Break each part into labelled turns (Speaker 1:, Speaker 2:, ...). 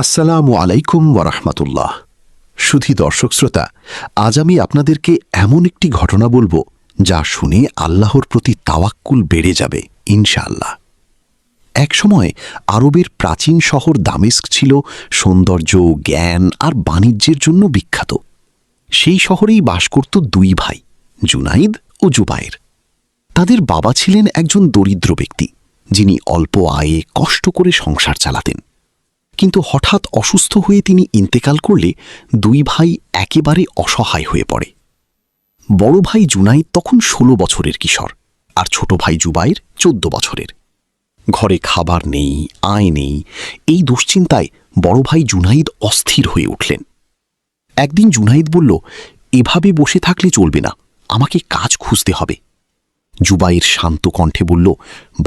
Speaker 1: আসসালামু আলাইকুম ওয়ারাহমাতুল্লাহ। সুধী দর্শক শ্রোতা, আজ আমি আপনাদেরকে এমন একটি ঘটনা বলবো যা শুনে আল্লাহর প্রতি তাওয়াক্কুল বেড়ে যাবে ইনশাআল্লাহ। একসময় আরবের প্রাচীন শহর দামেস্ক ছিল সৌন্দর্য, জ্ঞান আর বাণিজ্যের জন্য বিখ্যাত। সেই শহরেই বাস করত দুই ভাই, জুনাইদ ও জুবায়ের। তাদের বাবা ছিলেন একজন দরিদ্র ব্যক্তি, যিনি অল্প আয়ে কষ্ট করে সংসার চালাতেন। কিন্তু হঠাৎ অসুস্থ হয়ে তিনি ইন্তেকাল করলে দুই ভাই একেবারে অসহায় হয়ে পড়ে। বড় ভাই জুনাইদ তখন ১৬ বছরের কিশোর, আর ছোট ভাই জুবায়ের ১৪ বছরের। ঘরে খাবার নেই, আয় নেই। এই দুশ্চিন্তায় বড় ভাই জুনাইদ অস্থির হয়ে উঠলেন। একদিন জুনাইদ বলল, এভাবে বসে থাকলে চলবে না, আমাকে কাজ খুঁজতে হবে। জুবায়ের শান্ত কণ্ঠে বলল,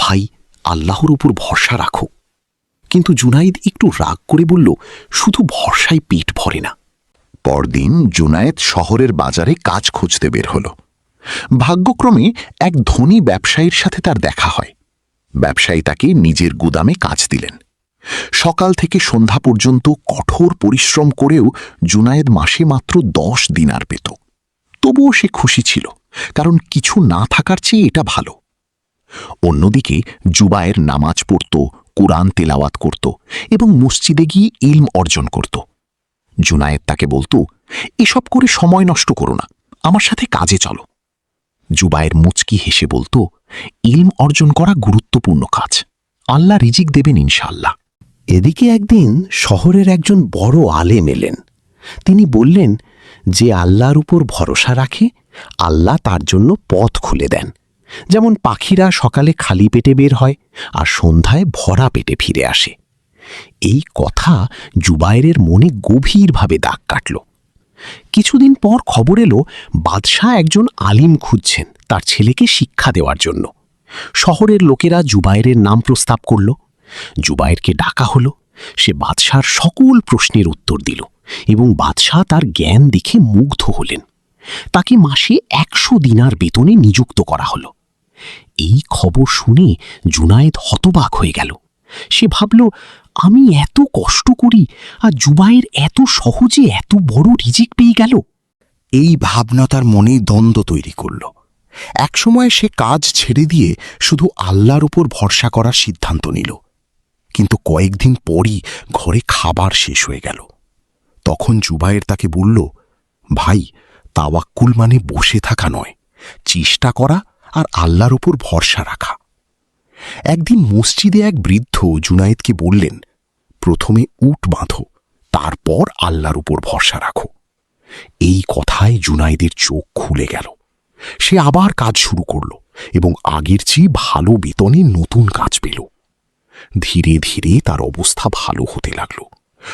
Speaker 1: ভাই, আল্লাহর উপর ভরসা রাখো। কিন্তু জুনাইদ একটু রাগ করে বলল, শুধু ভরসায় পেট ভরে না।
Speaker 2: পরদিন জুনায়েদ শহরের বাজারে কাজ খুঁজতে বের হল। ভাগ্যক্রমে এক ধনী ব্যবসায়ীর সাথে তার দেখা হয়। ব্যবসায়ী তাকে নিজের গুদামে কাজ দিলেন। সকাল থেকে সন্ধ্যা পর্যন্ত কঠোর পরিশ্রম করেও জুনায়েদ মাসে মাত্র ১০ দিনার পেত। তবুও সে খুশি ছিল, কারণ কিছু না থাকার চেয়ে এটা ভালো। অন্যদিকে জুবায়ের নামাজ পড়ত, কুরআন তেলাওয়াত করত এবং মসজিদে গিয়ে ইলম অর্জন করত। জুনায়েদ তাকে বলত, এসব করে সময় নষ্ট করো না, আমার সাথে কাজে চলো। জুবায়ের মুচকি হেসে বলত, ইলম অর্জন করা গুরুত্বপূর্ণ কাজ, আল্লাহ রিজিক দেবেন ইনশাআল্লাহ।
Speaker 1: এদিকে একদিন শহরের একজন বড় আলেম এলেন। তিনি বললেন, যে আল্লাহর উপর ভরসা রাখে, আল্লাহ তার জন্য পথ খুলে দেন। যেমন পাখিরা সকালে খালি পেটে বের হয় আর সন্ধ্যায় ভরা পেটে ফিরে আসে। এই কথা জুবায়েরের মনে গভীরভাবে দাগ কাটল। কিছুদিন পর খবর এলো, বাদশাহ একজন আলিম খুঁজছেন তার ছেলেকে শিক্ষা দেওয়ার জন্য। শহরের লোকেরা জুবায়েরের নাম প্রস্তাব করল। জুবায়েরকে ডাকা হলো। সে বাদশার সকল প্রশ্নের উত্তর দিল এবং বাদশাহ তার জ্ঞান দেখে মুগ্ধ হলেন। তাকে মাসে ১০০ দিনার বেতনে নিযুক্ত করা হলো। এই খবর শুনে জুনায়েদ হতবাক হয়ে গেল। সে ভাবল, আমি এত কষ্ট করি আর জুবায়ের এত সহজে এত বড় রিজিক পেয়ে গেল।
Speaker 2: এই ভাবনা তার মনে দ্বন্দ্ব তৈরি করল। একসময় সে কাজ ছেড়ে দিয়ে শুধু আল্লাহর উপর ভরসা করার সিদ্ধান্ত নিল। কিন্তু কয়েকদিন পরই ঘরে খাবার শেষ হয়ে গেল। তখন জুবায়ের তাকে বলল, ভাই, তাওয়াক্কুল মানে বসে থাকা নয়, চেষ্টা করা আর আল্লাহর উপর ভরসা রাখা। একদিন মসজিদে এক বৃদ্ধ জুনায়েদকে বললেন, প্রথমে উট বাঁধো, তারপর আল্লাহর উপর ভরসা রাখো। এই কথায় জুনায়েদের চোখ খুলে গেল। সে আবার কাজ শুরু করল এবং আগের চেয়ে ভালো বেতনে নতুন কাজ পেল। ধীরে ধীরে তার অবস্থা ভালো হতে লাগল।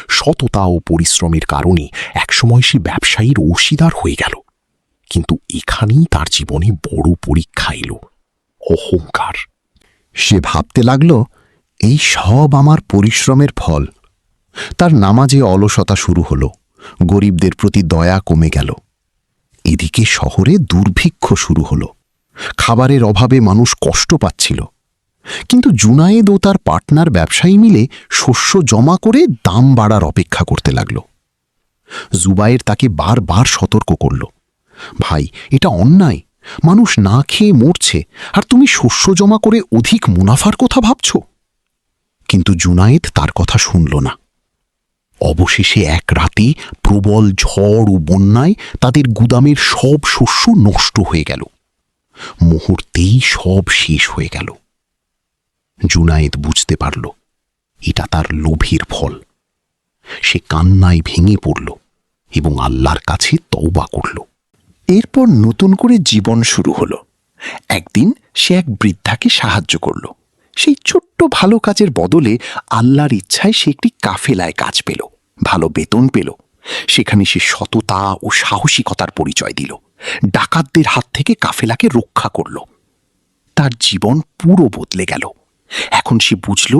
Speaker 2: সততা ও পরিশ্রমের কারণে একসময় সে ব্যবসায়ীর অংশীদার হয়ে গেল। কিন্তু এখানেই তার জীবনে বড় পরীক্ষা এলো, অহংকার। সে ভাবতে লাগল, এই সব আমার পরিশ্রমের ফল। তার নামাজে অলসতা শুরু হলো, গরিবদের প্রতি দয়া কমে গেল। এদিকে শহরে দুর্ভিক্ষ শুরু হলো, খাবারের অভাবে মানুষ কষ্ট পাচ্ছিল। কিন্তু জুনায়েদ ও তার পার্টনার ব্যবসায়ী মিলে শস্য জমা করে দাম বাড়ার অপেক্ষা করতে লাগল। জুবায়ের তাকে বারবার সতর্ক করল, ভাই, এটা অন্যায়, মানুষ না খেয়ে মরছে আর তুমি শস্য জমা করে অধিক মুনাফার কথা ভাবছ। কিন্তু জুনায়েদ তার কথা শুনল না। অবশেষে এক রাতে প্রবল ঝড় ও বন্যায় তাদের গুদামের সব শস্য নষ্ট হয়ে গেল। মুহূর্তেই সব শেষ হয়ে গেল। জুনায়েদ বুঝতে পারল, এটা তার লোভের ফল। সে কান্নায় ভেঙে পড়ল এবং আল্লাহর কাছে তওবা করল। এরপর নতুন করে জীবন শুরু হলো। একদিন সে এক বৃদ্ধাকে সাহায্য করল। সেই ছোট্ট ভালো কাজের বদলে আল্লাহর ইচ্ছায় সে একটি কাফেলায় কাজ পেল, ভালো বেতন পেল। সেখানে সে সততা ও সাহসিকতার পরিচয় দিল। ডাকাতদের হাত থেকে কাফেলাকে রক্ষা করল। তার জীবন পুরো বদলে গেল। এখন সে বুঝল,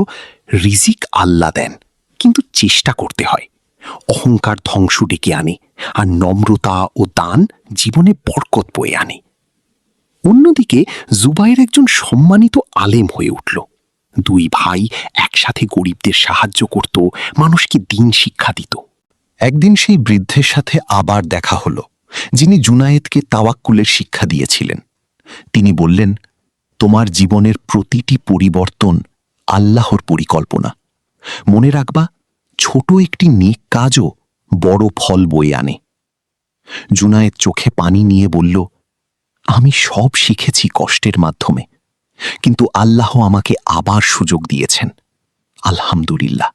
Speaker 2: রিজিক আল্লাহ দেন, কিন্তু চেষ্টা করতে হয়। অহংকার ধ্বংস ডেকে আনে, আর নম্রতা ও দান জীবনে বরকত বয়ে আনে। অন্যদিকে জুবায়ের একজন সম্মানিত আলেম হয়ে উঠল। দুই ভাই একসাথে গরিবদের সাহায্য করত, মানুষকে দিন শিক্ষা দিত। একদিন সেই বৃদ্ধের সাথে আবার দেখা হলো, যিনি জুনায়েদকে তাওয়াক্কুলের শিক্ষা দিয়েছিলেন। তিনি বললেন, তোমার জীবনের প্রতিটি পরিবর্তন আল্লাহর পরিকল্পনা। মনে রাখবা, ছোট একটি নেক কাজও বড় ফল বয়ে আনে। জুনায়েদ চোখে পানি নিয়ে বলল, আমি সব শিখেছি কষ্টের মাধ্যমে, কিন্তু আল্লাহ আমাকে আবার সুযোগ দিয়েছেন, আলহামদুলিল্লাহ।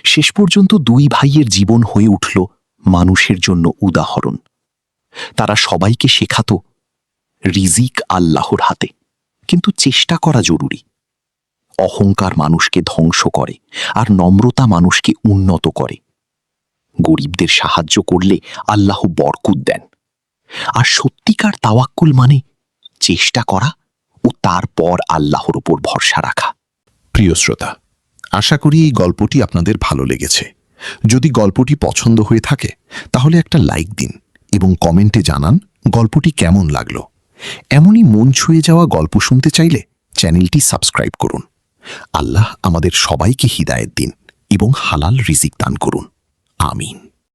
Speaker 2: শেষ পর্যন্ত দুই ভাইয়ের জীবন হয়ে উঠল মানুষের জন্য উদাহরণ। তারা সবাইকে শেখাত, রিজিক আল্লাহর হাতে, কিন্তু চেষ্টা করা জরুরি। অহংকার মানুষকে ধ্বংস করে, আর নম্রতা মানুষকে উন্নত করে। গরিবদের সাহায্য করলে আল্লাহ বরকত দেন। আর সত্যিকার তাওয়াক্কুল মানে চেষ্টা করা ও তারপর আল্লাহর উপর ভরসা রাখা।
Speaker 1: প্রিয় শ্রোতা, আশা করি এই গল্পটি আপনাদের ভালো লেগেছে। যদি গল্পটি পছন্দ হয়ে থাকে তাহলে একটা লাইক দিন এবং কমেন্টে জানান গল্পটি কেমন লাগলো। এমনই মন ছুঁয়ে যাওয়া গল্প শুনতে চাইলে চ্যানেলটি সাবস্ক্রাইব করুন। আল্লাহ আমাদের সবাইকে হিদায়েত দিন এবং হালাল রিজিক দান করুন। আমিন।